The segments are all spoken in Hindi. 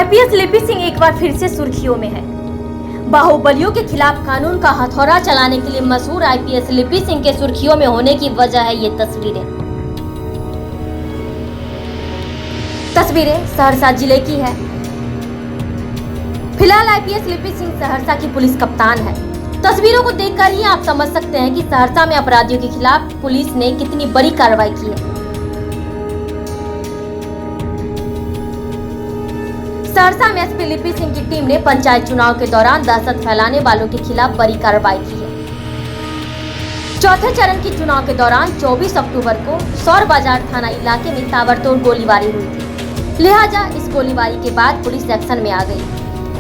आईपीएस लिपि सिंह एक बार फिर से सुर्खियों में है। बाहुबलियों के खिलाफ कानून का हथौड़ा चलाने के लिए मशहूर आईपीएस लिपि सिंह के सुर्खियों में होने की वजह है ये तस्वीरें सहरसा जिले की है। फिलहाल आईपीएस लिपि सिंह सहरसा की पुलिस कप्तान है। तस्वीरों को देखकर ही आप समझ सकते हैं कि सहरसा में अपराधियों के खिलाफ पुलिस ने कितनी बड़ी कार्रवाई की है। सहरसा में एसपी लिपि सिंह की टीम ने पंचायत चुनाव के दौरान दहशत फैलाने वालों के खिलाफ बड़ी कार्रवाई की है। चौथे चरण की चुनाव के दौरान 24 अक्टूबर को सौर बाजार थाना इलाके में ताबड़तोड़ गोलीबारी हुई थी। लिहाजा इस गोलीबारी के बाद पुलिस एक्शन में आ गई।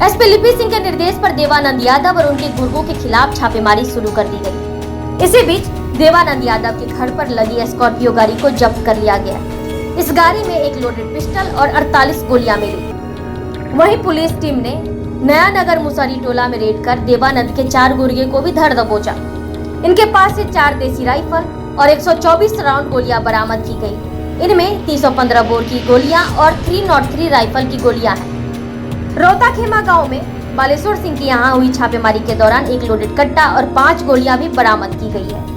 एसपी लिपि सिंह के निर्देश पर देवानंद यादव और उनके गुर्गों के खिलाफ छापेमारी शुरू कर दी गई। इसी बीच देवानंद यादव के घर पर लगी स्कॉर्पियो गाड़ी को जब्त कर लिया गया। इस गाड़ी में एक लोडेड पिस्टल और 48 गोलियां मिली। वहीं पुलिस टीम ने नया नगर मुसहरी टोला में रेड कर देवानंद के 4 गुर्गे को भी धर दबोचा। इनके पास से 4 देसी राइफल और 124 राउंड गोलियां बरामद की गई। इनमें 315 बोर की गोलियां और 303 राइफल की गोलियां हैं। रोताखेमा गांव में बालेश्वर सिंह की यहां हुई छापेमारी के दौरान एक लोडेड कट्टा और 5 गोलियां भी बरामद की गई है।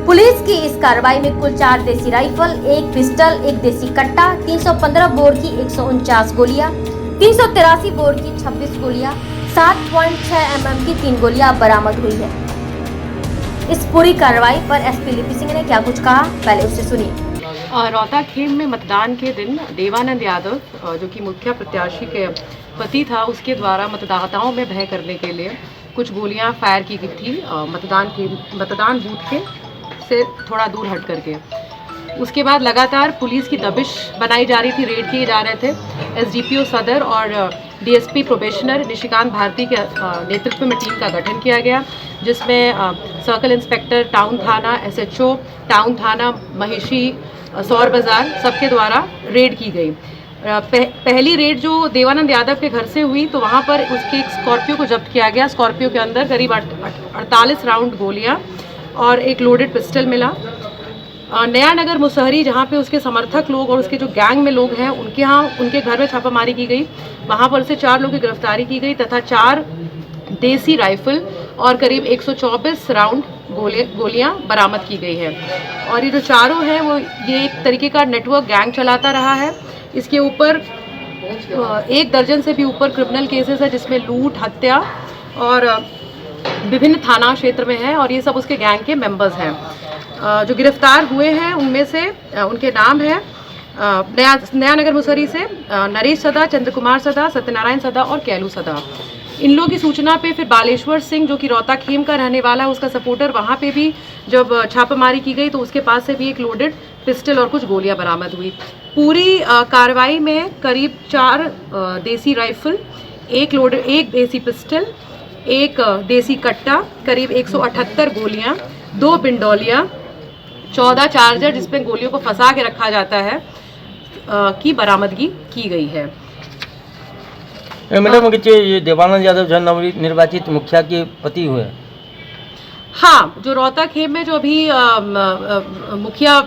पुलिस की इस कार्रवाई में कुल 4 देसी राइफल, 1 पिस्टल, 1 देसी कट्टा, 315 बोर की 149 गोलियां, 383 बोर की 26 गोलियां, 7.6 mm की 3 गोलियां बरामद हुई है। इस पूरी कार्रवाई पर एसपी लिपि सिंह ने क्या कुछ कहा, पहले उससे सुनिए। रोताखेम में मतदान के दिन देवानंद यादव, जो कि मुखिया प्रत्याशी के पति था, उसके द्वारा मतदाताओं में भय करने के लिए कुछ गोलियां फायर की गई थी मतदान बूथ के से थोड़ा दूर हट करके। उसके बाद लगातार पुलिस की दबिश बनाई जा रही थी, रेड किए जा रहे थे। एसडीपीओ सदर और डीएसपी प्रोबेशनर निशिकांत भारती के नेतृत्व में टीम का गठन किया गया, जिसमें सर्कल इंस्पेक्टर टाउन थाना, एसएचओ टाउन थाना, महिषी, सौर बाजार सबके द्वारा रेड की गई। पहली रेड जो देवानंद यादव के घर से हुई तो वहाँ पर उसके एक स्कॉर्पियो को जब्त किया गया। स्कॉर्पियो के अंदर करीब 48 राउंड गोलियाँ और एक लोडेड पिस्टल मिला। नया नगर मुसहरी, जहाँ पे उसके समर्थक लोग और उसके जो गैंग में लोग हैं, उनके घर में छापामारी की गई। वहाँ पर से 4 लोगों की गिरफ्तारी की गई तथा 4 देसी राइफल और करीब 124 राउंड गोलियां बरामद की गई है। और ये जो चारों हैं वो ये एक तरीके का नेटवर्क गैंग चलाता रहा है। इसके ऊपर 1 दर्जन से भी ऊपर क्रिमिनल केसेस है, जिसमें लूट, हत्या और विभिन्न थाना क्षेत्र में है, और ये सब उसके गैंग के मेंबर्स हैं। जो गिरफ्तार हुए हैं उनमें से उनके नाम है नया नगर मुसहरी से नरेश सदा, चंद्र कुमार सदा, सत्यनारायण सदा और कैलू सदा। इन लोगों की सूचना पे फिर बालेश्वर सिंह, जो कि रोताखेम का रहने वाला है, उसका सपोर्टर, वहाँ पे भी जब छापामारी की गई तो उसके पास से भी एक लोडेड पिस्टल और कुछ गोलियां बरामद हुई। पूरी कार्रवाई में करीब 4 देसी राइफल, 1 देसी पिस्टल, 1 देसी कट्टा, करीब 178 गोलियां, 2 पिंडोलियां, 14 चार्जर जिसमें गोलियों को फंसा के रखा जाता है, की बरामदगी की गई है। मैडम, ये देवानंद यादव जो नवनिर्वाचित मुखिया के पति हुए? हाँ, जो रोताखेम में जो अभी मुखिया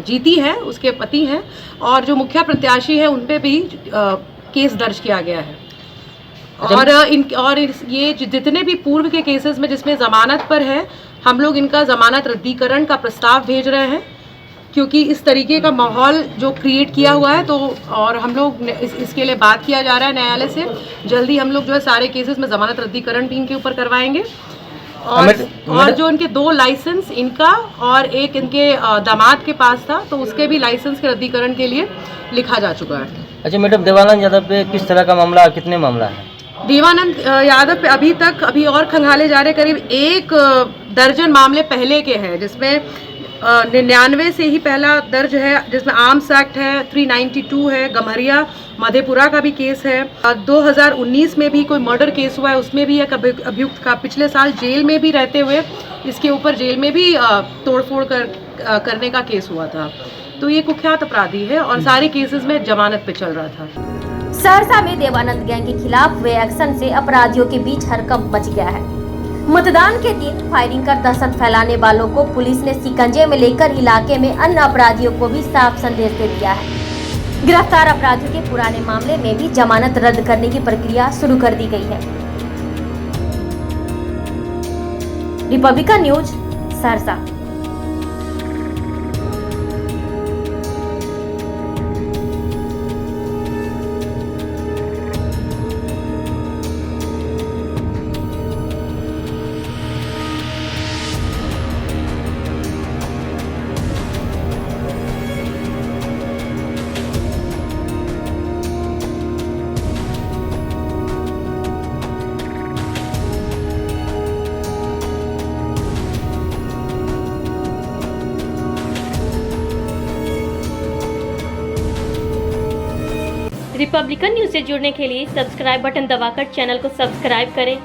जीती है उसके पति हैं, और जो मुखिया प्रत्याशी है उन पे भी केस दर्ज किया गया है। और ये जितने भी पूर्व के केसेस में जिसमें जमानत पर है, हम लोग इनका जमानत रद्दीकरण का प्रस्ताव भेज रहे हैं, क्योंकि इस तरीके का माहौल जो क्रिएट किया हुआ है, तो और हम लोग इसके लिए बात किया जा रहा है न्यायालय से। जल्दी हम लोग जो है सारे केसेस में जमानत रद्दीकरण भी इनके ऊपर करवाएंगे। और जो इनके 2 लाइसेंस, इनका और एक इनके दामाद के पास था, तो उसके भी लाइसेंस के रद्दीकरण के लिए लिखा जा चुका है। अच्छा मैडम, देवानंद यादव पे किस तरह का मामला, कितने मामला है? देवानंद यादव पे अभी और खंगाले जा रहे करीब 1 दर्जन मामले पहले के हैं, जिसमें 99 से ही पहला दर्ज है, जिसमें आर्म्स एक्ट है, 392 है, गम्हरिया मधेपुरा का भी केस है। 2019 में भी कोई मर्डर केस हुआ है, उसमें भी एक अभियुक्त का पिछले साल जेल में भी रहते हुए इसके ऊपर जेल में भी तोड़फोड़ करने का केस हुआ था। तो ये कुख्यात अपराधी है और सारे केसेस में जमानत पे चल रहा था। सहरसा में देवानंद गैंग के खिलाफ हुए एक्शन से अपराधियों के बीच हड़कंप मच गया है। मतदान के दिन फायरिंग कर दहशत फैलाने वालों को पुलिस ने शिकंजे में लेकर इलाके में अन्य अपराधियों को भी साफ संदेश दे दिया है। गिरफ्तार अपराधियों के पुराने मामले में भी जमानत रद्द करने की प्रक्रिया शुरू कर दी गई है। Republican news, Saharsa. Republican news से जुड़ने के लिए सब्सक्राइब बटन दबाकर चैनल को सब्सक्राइब करें।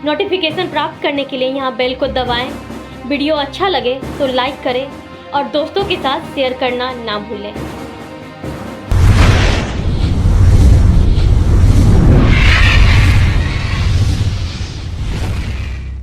नोटिफिकेशन प्राप्त करने के लिए यहाँ बेल को दबाएं। वीडियो अच्छा लगे तो लाइक करें और दोस्तों के साथ शेयर करना ना भूलें।